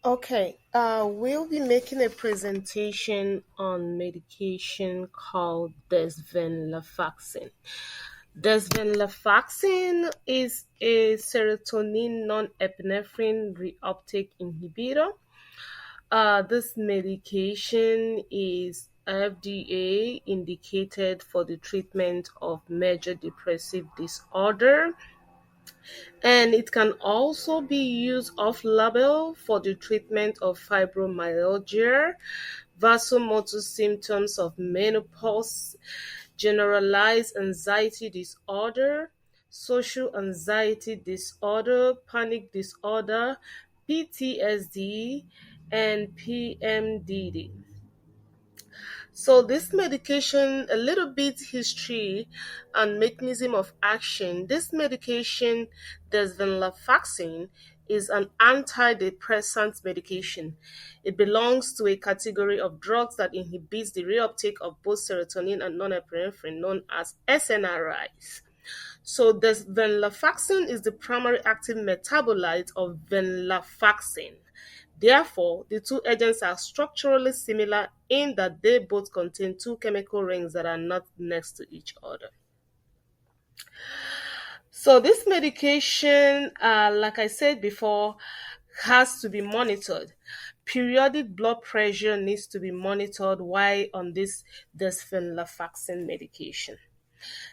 Okay, we'll be making a presentation on medication called desvenlafaxine. Desvenlafaxine is a serotonin non-epinephrine reuptake inhibitor. This medication is FDA indicated for the treatment of major depressive disorder, and it can also be used off label for the treatment of fibromyalgia, vasomotor symptoms of menopause, generalized anxiety disorder, social anxiety disorder, panic disorder, PTSD, and PMDD. So this medication, a little bit history and mechanism of action. This medication, desvenlafaxine, is an antidepressant medication. It belongs to a category of drugs that inhibits the reuptake of both serotonin and norepinephrine, known as SNRIs. So this venlafaxine is the primary active metabolite of venlafaxine. Therefore, the two agents are structurally similar in that they both contain two chemical rings that are not next to each other. So this medication, like I said before, has to be monitored. Periodic blood pressure needs to be monitored while on this desvenlafaxine medication.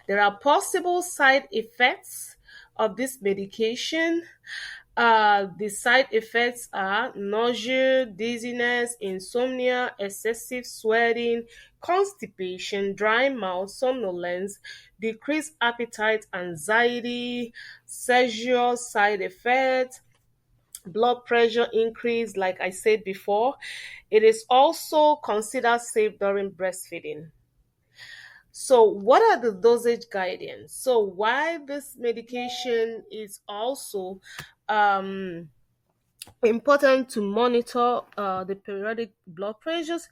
There are possible side effects of this medication. The side effects are nausea, dizziness, insomnia, excessive sweating, constipation, dry mouth, somnolence, decreased appetite, anxiety, seizure side effects, blood pressure increase, like I said before. It is also considered safe during breastfeeding. So, what are the dosage guidance? So, why this medication is also um, important to monitor the periodic blood pressures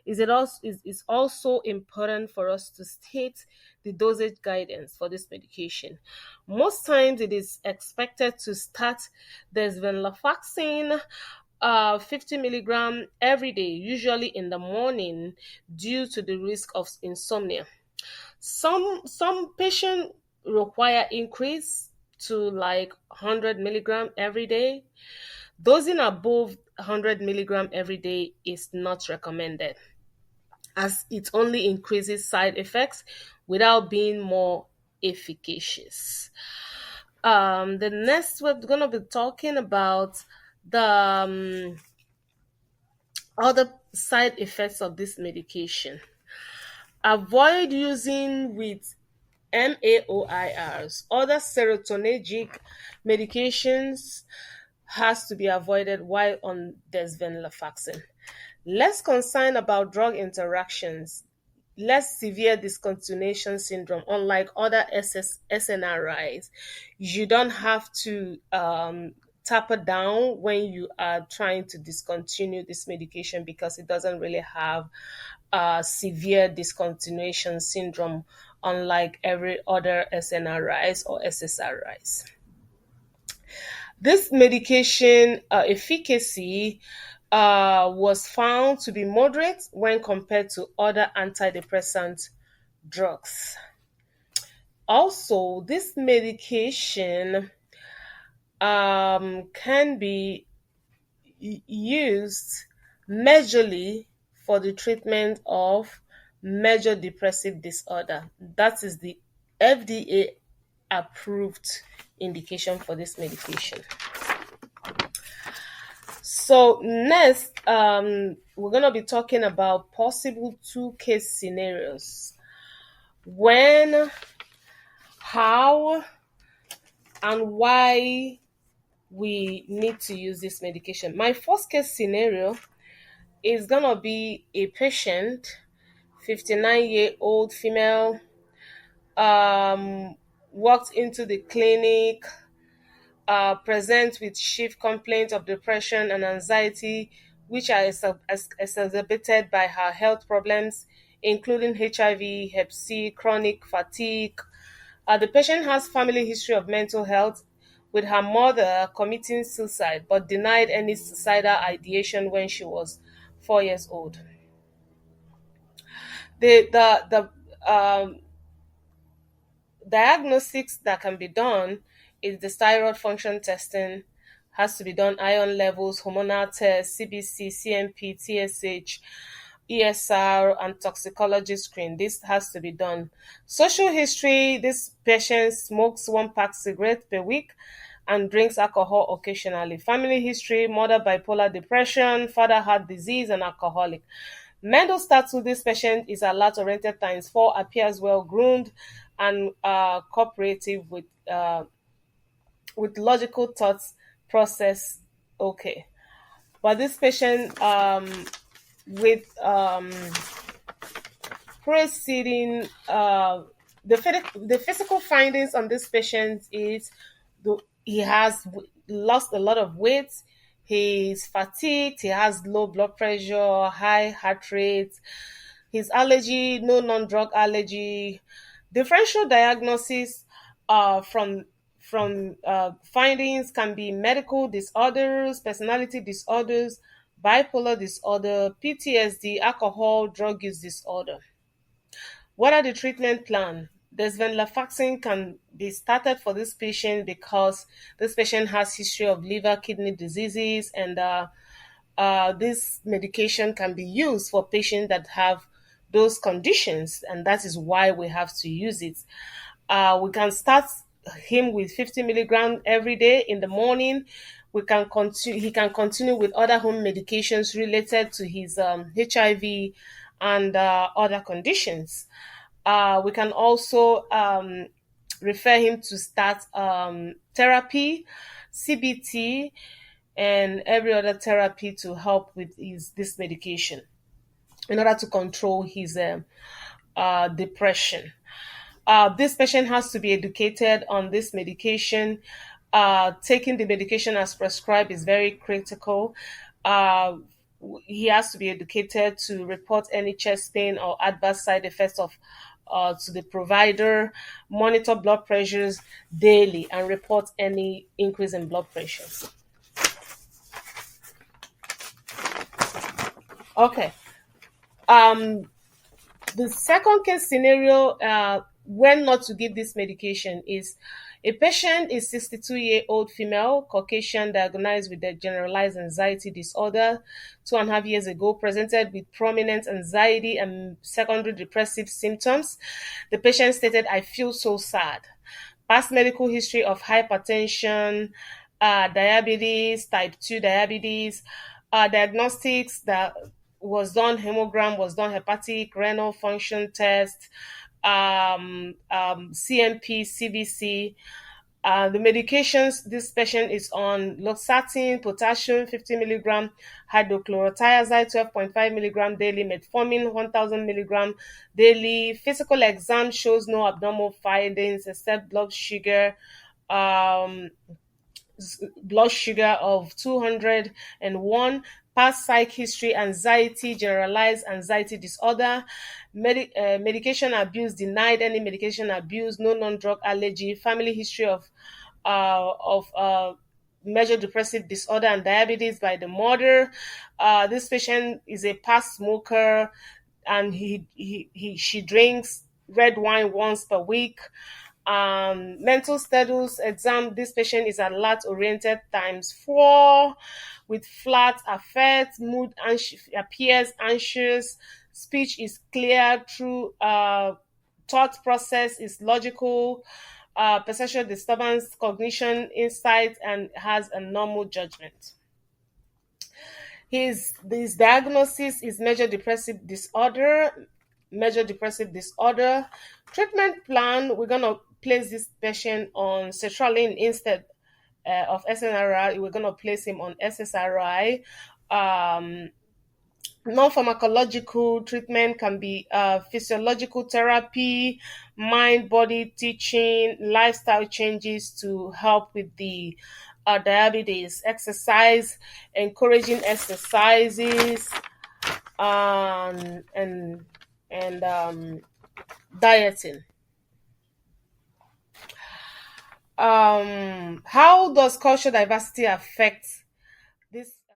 is also important for us to state the dosage guidance for this medication. Most times, it is expected to start there's venlafaxine 50 milligram every day, usually in the morning, due to the risk of insomnia. Some patients require increase to like 100 milligram every day. Dosing above 100 milligram every day is not recommended, as it only increases side effects without being more efficacious. The next we're going to be talking about the other side effects of this medication. Avoid using with MAOIRs. Other serotonergic medications has to be avoided while on desvenlafaxine. Less concern about drug interactions, less severe discontinuation syndrome, unlike other SNRIs. You don't have to taper down when you are trying to discontinue this medication because it doesn't really have severe discontinuation syndrome, unlike every other SNRIs or SSRIs. This medication efficacy was found to be moderate when compared to other antidepressant drugs. Also, this medication can be used majorly for the treatment of major depressive disorder. That is the FDA approved indication for this medication. So next, we're going to be talking about possible two case scenarios: when, how, and why we need to use this medication. My first case scenario is going to be a patient, 59-year-old female, walked into the clinic, present with chief complaints of depression and anxiety, which are exacerbated by her health problems, including HIV, Hep C, chronic fatigue. The patient has family history of mental health with her mother committing suicide but denied any suicidal ideation when she was 4 years old. The diagnostics that can be done is the thyroid function testing has to be done, iron levels, hormonal tests, CBC, CMP, TSH, ESR, and toxicology screen. This has to be done. Social history: this patient smokes one pack cigarette per week and drinks alcohol occasionally. Family history: mother bipolar depression, father heart disease, and alcoholic. Mental status with this patient is alert oriented times 4, appears well groomed and cooperative with logical thoughts process. Okay. But this patient with preceding the physical findings on this patient is he has lost a lot of weight, he's fatigued, he has low blood pressure, high heart rate, his allergy, no non-drug allergy. Differential diagnosis from findings can be medical disorders, personality disorders, bipolar disorder, PTSD, alcohol, drug use disorder. What are the treatment plan? Desvenlafaxine can be started for this patient because this patient has history of liver kidney diseases, and this medication can be used for patients that have those conditions, and that is why we have to use it. We can start him with 50 milligram every day in the morning. We can continue. He can continue with other home medications related to his HIV and other conditions. We can also refer him to start therapy, CBT, and every other therapy to help with this medication in order to control his depression. This patient has to be educated on this medication. Taking the medication as prescribed is very critical. Uh, he has to be educated to report any chest pain or adverse side effects of to the provider, monitor blood pressures daily, and report any increase in blood pressure. Okay. Um, the second case scenario, when not to give this medication, is a patient is 62-year-old female, Caucasian, diagnosed with a generalized anxiety disorder 2.5 years ago, presented with prominent anxiety and secondary depressive symptoms. The patient stated, "I feel so sad." Past medical history of hypertension, diabetes, type 2 diabetes, diagnostics that was done, hemogram was done, hepatic, renal function test, CMP, CBC. The medications this patient is on: loxatine, potassium 50 milligram, hydrochlorothiazide 12.5 milligram daily, metformin 1000 milligram daily. Physical exam shows no abnormal findings except um, blood sugar of 201. Past psych history: anxiety, generalized anxiety disorder, medication abuse, denied any medication abuse, no non-drug allergy, family history of major depressive disorder and diabetes by the mother. This patient is a past smoker, and she drinks red wine once per week. Mental status exam: this patient is alert oriented times 4 with flat affect, mood appears anxious, speech is clear through thought process is logical, perceptual disturbance, cognition, insight, and has a normal judgment. His diagnosis is major depressive disorder. Major depressive disorder. Treatment plan: we're gonna place this patient on sertraline instead of SNRI. We're gonna place him on SSRI. Um, Non-pharmacological treatment can be physiological therapy, mind body teaching, lifestyle changes to help with the diabetes, exercise, encouraging exercises, and dieting. How does cultural diversity affect